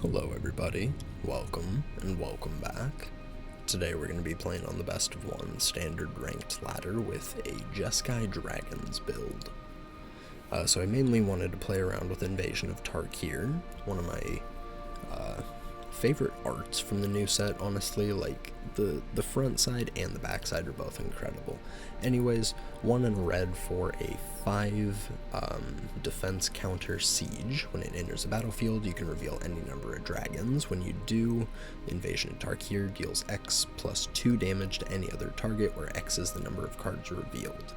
Hello everybody, welcome and welcome back. Today we're going to be playing on the best of one standard ranked ladder with a Jeskai Dragons build. So I mainly wanted to play around with Invasion of Tarkir, one of my favorite arts from the new set, honestly. Like, the front side and the back side are both incredible. Anyways, 1 in red for a 5 defense counter siege. When it enters the battlefield, you can reveal any number of dragons. When you do, Invasion of Tarkir deals X plus 2 damage to any other target, where X is the number of cards revealed.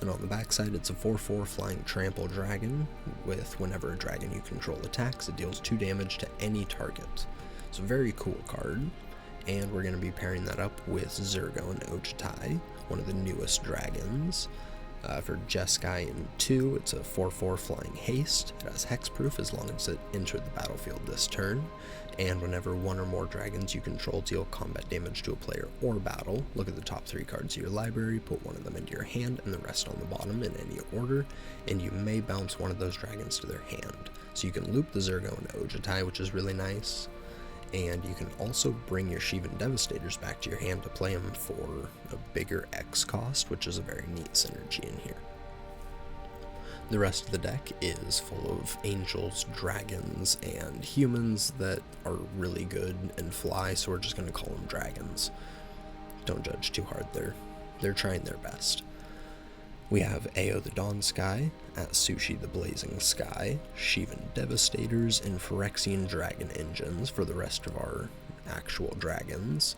And on the backside, it's a 4/4 flying trample dragon, with whenever a dragon you control attacks, it deals 2 damage to any target. It's a very cool card, and we're going to be pairing that up with Zurgo and Ojutai, one of the newest dragons. For Jeskai in 2, it's a 4/4 flying haste. It has hexproof as long as it entered the battlefield this turn, and whenever one or more dragons you control deal combat damage to a player or battle, look at the top 3 cards of your library, put one of them into your hand and the rest on the bottom in any order, and you may bounce one of those dragons to their hand. So you can loop the Zurgo and Ojutai, which is really nice. And you can also bring your Shivan Devastators back to your hand to play them for a bigger X cost, which is a very neat synergy in here. The rest of the deck is full of angels, dragons, and humans that are really good and fly, so we're just going to call them dragons. Don't judge too hard, they're trying their best. We have Ao the Dawn Sky, Atsushi the Blazing Sky, Shivan Devastators, and Phyrexian Dragon Engines for the rest of our actual dragons.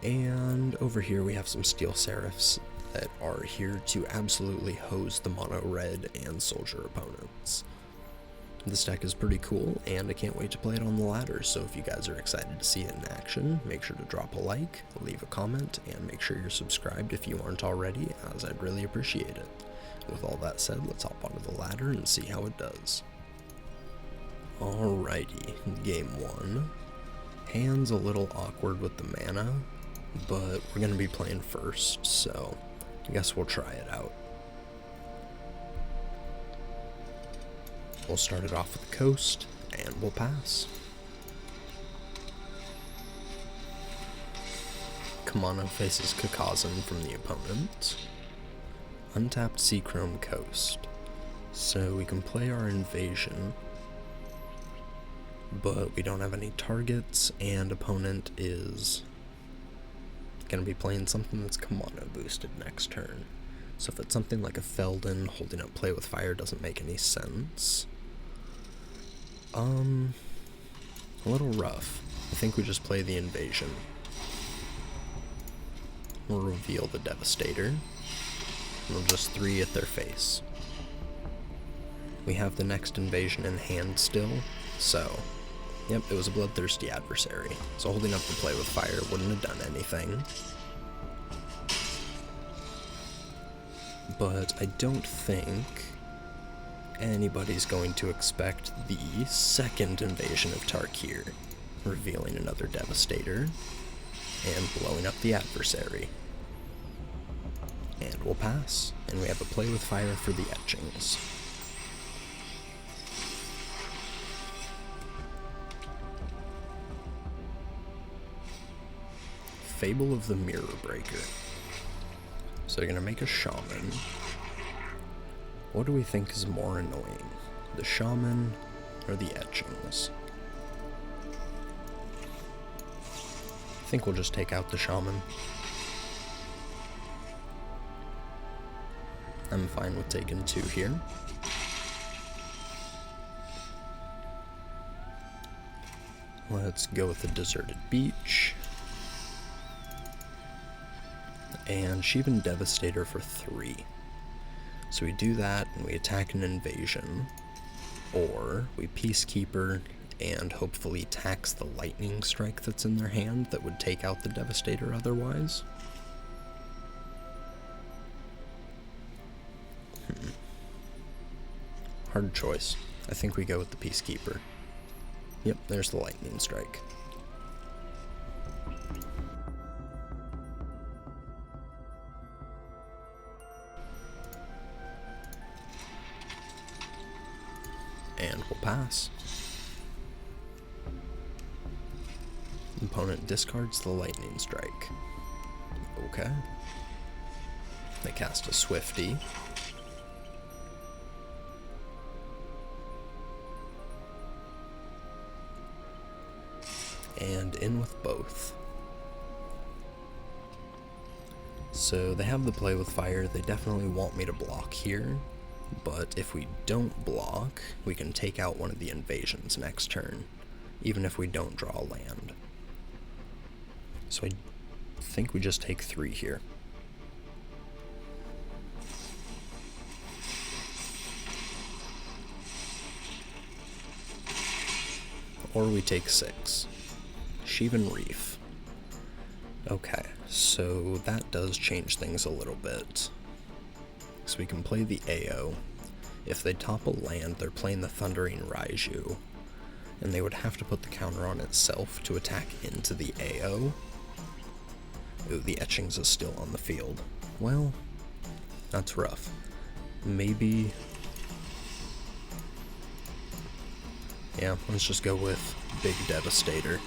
And over here we have some Steel Seraphs that are here to absolutely hose the mono red and soldier opponents. This deck is pretty cool, and I can't wait to play it on the ladder, so if you guys are excited to see it in action, make sure to drop a like, leave a comment, and make sure you're subscribed if you aren't already, as I'd really appreciate it. With all that said, let's hop onto the ladder and see how it does. Alrighty, game 1. Hand's a little awkward with the mana, but we're going to be playing first, so I guess we'll try it out. We'll start it off with the coast, and we'll pass. Kamano faces Kakazan from the opponent. Untapped Seachrome Coast. So we can play our invasion, but we don't have any targets, and opponent is going to be playing something that's Kamano boosted next turn. So if it's something like a Feldon, holding up Play with Fire doesn't make any sense. A little rough. I think we just play the invasion. We'll reveal the Devastator. And we'll just 3 at their face. We have the next invasion in hand still, so yep, it was a bloodthirsty adversary. So holding up the Play with Fire wouldn't have done anything. But I don't think anybody's going to expect the second invasion of Tarkir, revealing another Devastator and blowing up the adversary. And we'll pass, and we have a Play with Fire for the etchings. Fable of the Mirror Breaker. So they're going to make a Shaman. What do we think is more annoying? The Shaman or the etchings? I think we'll just take out the Shaman. I'm fine with taking 2 here. Let's go with the Deserted Beach. And Shivan Devastator for 3. So we do that and we attack an invasion, or we Peacekeeper and hopefully tax the lightning strike that's in their hand that would take out the Devastator otherwise. Hard choice. I think we go with the Peacekeeper. Yep, there's the lightning strike. And we'll pass. Opponent discards the lightning strike. Okay. They cast a Swifty. And in with both. So they have the play with fire. They definitely want me to block here, but if we don't block, we can take out one of the invasions next turn, even if we don't draw a land. So I think we just take 3 here. Or we take 6. Sheevan Reef. Okay, so that does change things a little bit. So we can play the AO. If they topple land, they're playing the Thundering Raiju, and they would have to put the counter on itself to attack into the AO. Ooh, the Etchings is still on the field. Well, that's rough. Maybe... yeah, let's just go with Big Devastator.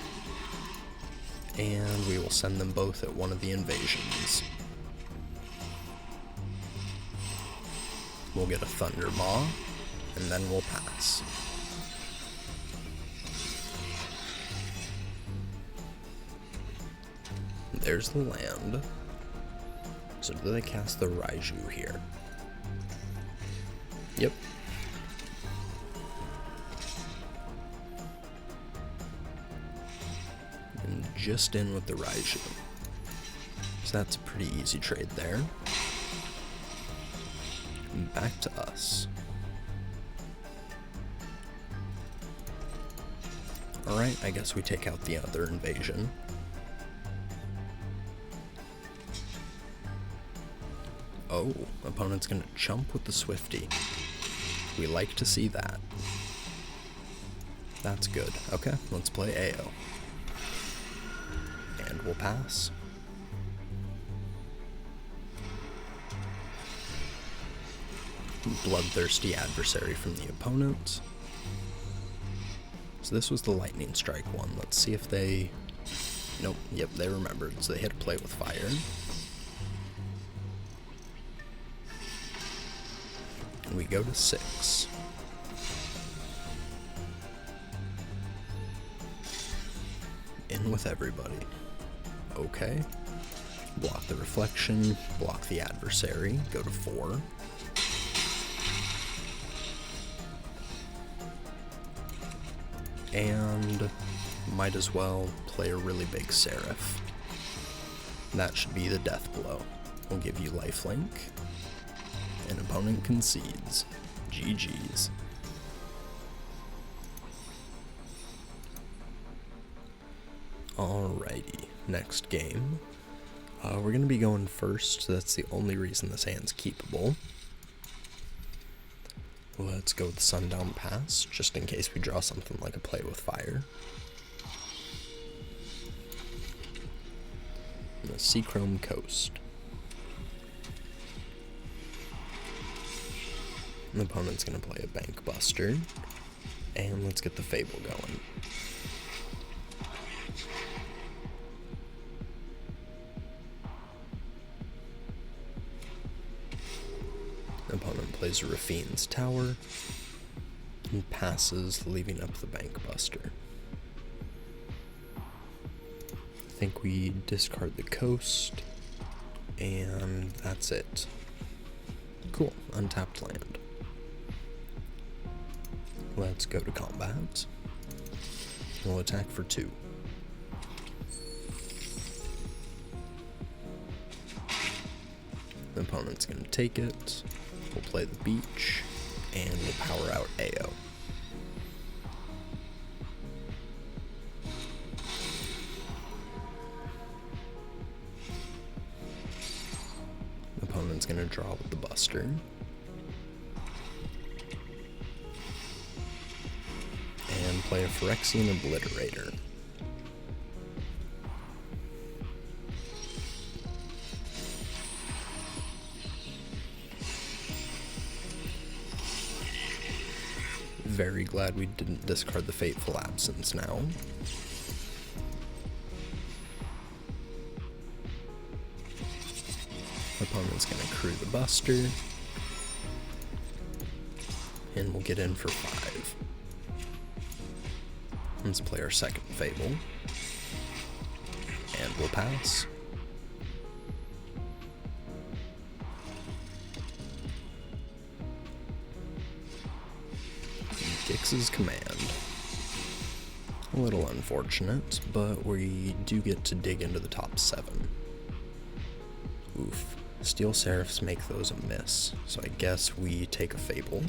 And we will send them both at one of the invasions. We'll get a Thunder Maw, and then we'll pass. There's the land. So do they cast the Raiju here? Yep. And just in with the Raiju. So that's a pretty easy trade there. And back to us. Alright, I guess we take out the other invasion. Oh, opponent's gonna chump with the Swifty. We like to see that. That's good. Okay, let's play AO. And we'll pass. Bloodthirsty adversary from the opponent. So this was the lightning strike one. Let's see if they... nope, yep, they remembered. So they hit a play with fire. And we go to 6. In with everybody. Okay. Block the reflection, block the adversary, go to 4. And might as well play a really big Seraph. That should be the death blow. We'll give you lifelink. An opponent concedes. GG's. Alrighty, next game. We're going to be going first, so that's the only reason this hand's keepable. Let's go with Sundown Pass, just in case we draw something like a play with fire. And a Seachrome Coast. The opponent's going to play a Bank Buster, and let's get the Fable going. The opponent plays a Rafine's Tower, and passes, leaving up the Bank Buster. I think we discard the Coast, and that's it. Cool, untapped land. Let's go to combat. We'll attack for 2. The opponent's going to take it. We'll play the beach, and we'll power out AO. The opponent's going to draw with the Buster. And play a Phyrexian Obliterator. Very glad we didn't discard the Fateful Absence now. Opponent's gonna crew the Buster. And we'll get in for 5. Let's play our second Fable. And we'll pass. Gix's Command. A little unfortunate, but we do get to dig into the top 7. Oof. Steel Seraphs make those a miss, so I guess we take a Fable.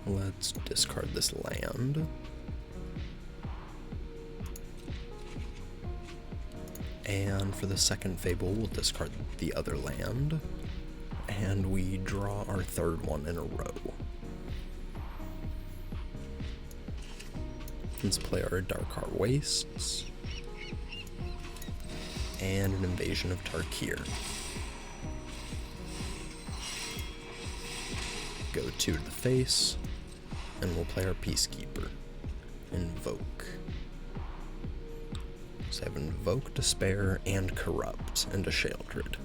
Let's discard this land. And for the second Fable, we'll discard the other land. And we draw our third one in a row. Let's play our Darkheart Wastes. And an Invasion of Tarkir. Go 2 to the face. And we'll play our Peacekeeper. Invoke. So I have Invoke, Despair, and Corrupt, and a Sheoldred.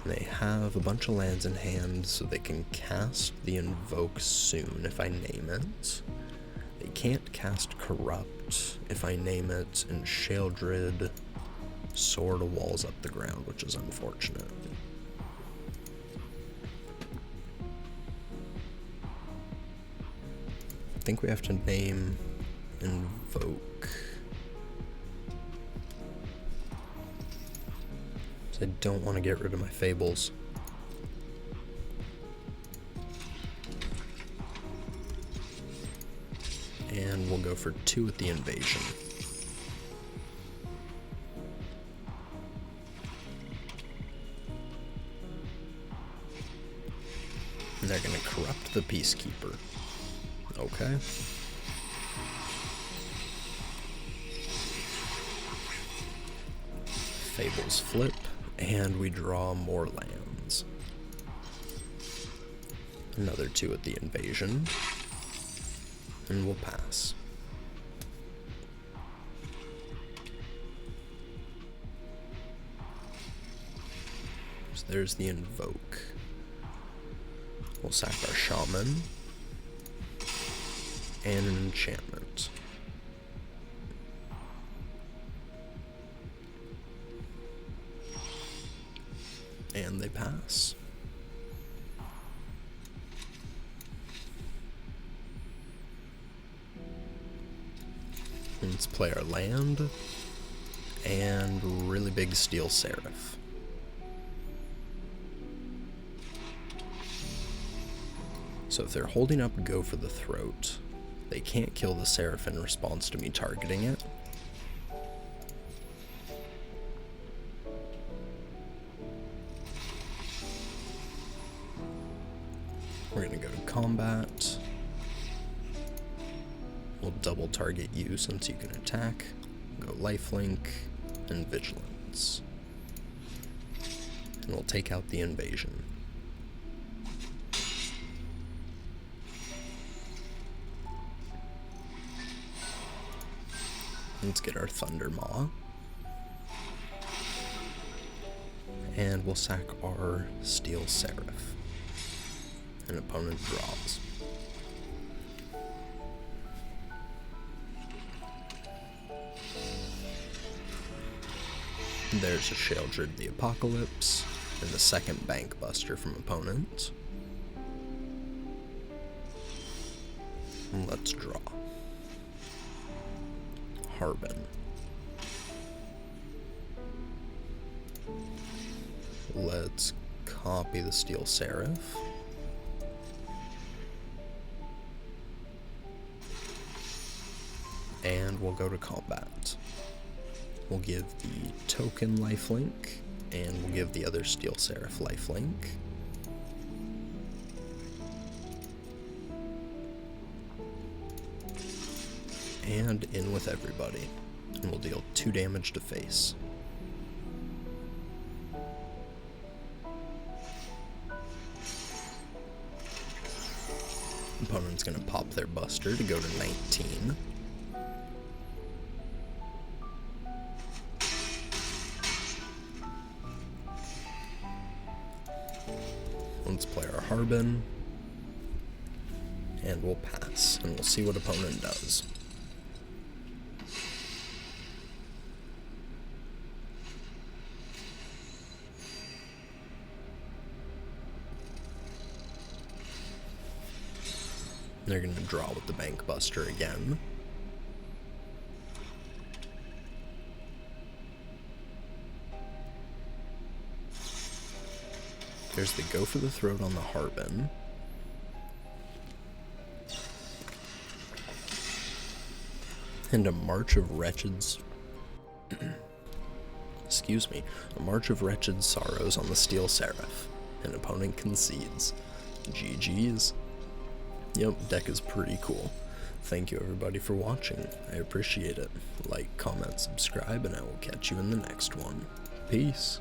They have a bunch of lands in hand, so they can cast the Invoke soon if I name it. They can't cast Corrupt if I name it, and Sheoldred sort of walls up the ground, which is unfortunate. I think we have to name Invoke. I don't want to get rid of my Fables. And we'll go for 2 with the Invasion. And they're going to corrupt the Peacekeeper. Okay. Fables flip, and we draw more lands. Another 2 at the Invasion, and we'll pass. So there's the Invoke. We'll sack our Shaman, and an enchantment. And they pass. Let's play our land, and really big Steel Seraph. So if they're holding up Go for the Throat, they can't kill the Seraph in response to me targeting it. We're gonna go to combat. We'll double target you since you can attack. Go lifelink and vigilance. And we'll take out the Invasion. Let's get our Thunder Maw. And we'll sack our Steel Seraph. An opponent draws. There's a Sheoldred the Apocalypse, and the second Bank Buster from opponent. And let's draw. Harbin. Let's copy the Steel Seraph. And we'll go to combat. We'll give the token lifelink, and we'll give the other Steel Seraph lifelink. And in with everybody. And we'll deal 2 damage to face. Opponent's gonna pop their Buster to go to 19. Let's play our Harbin. And we'll pass, and we'll see what opponent does. They're going to draw with the Bank Buster again. There's the Go for the Throat on the Harbin. And a March of Wretched... Excuse me. A March of Wretched Sorrows on the Steel Seraph. An opponent concedes. GG's. Yep, deck is pretty cool. Thank you everybody for watching. I appreciate it. Like, comment, subscribe, and I will catch you in the next one. Peace.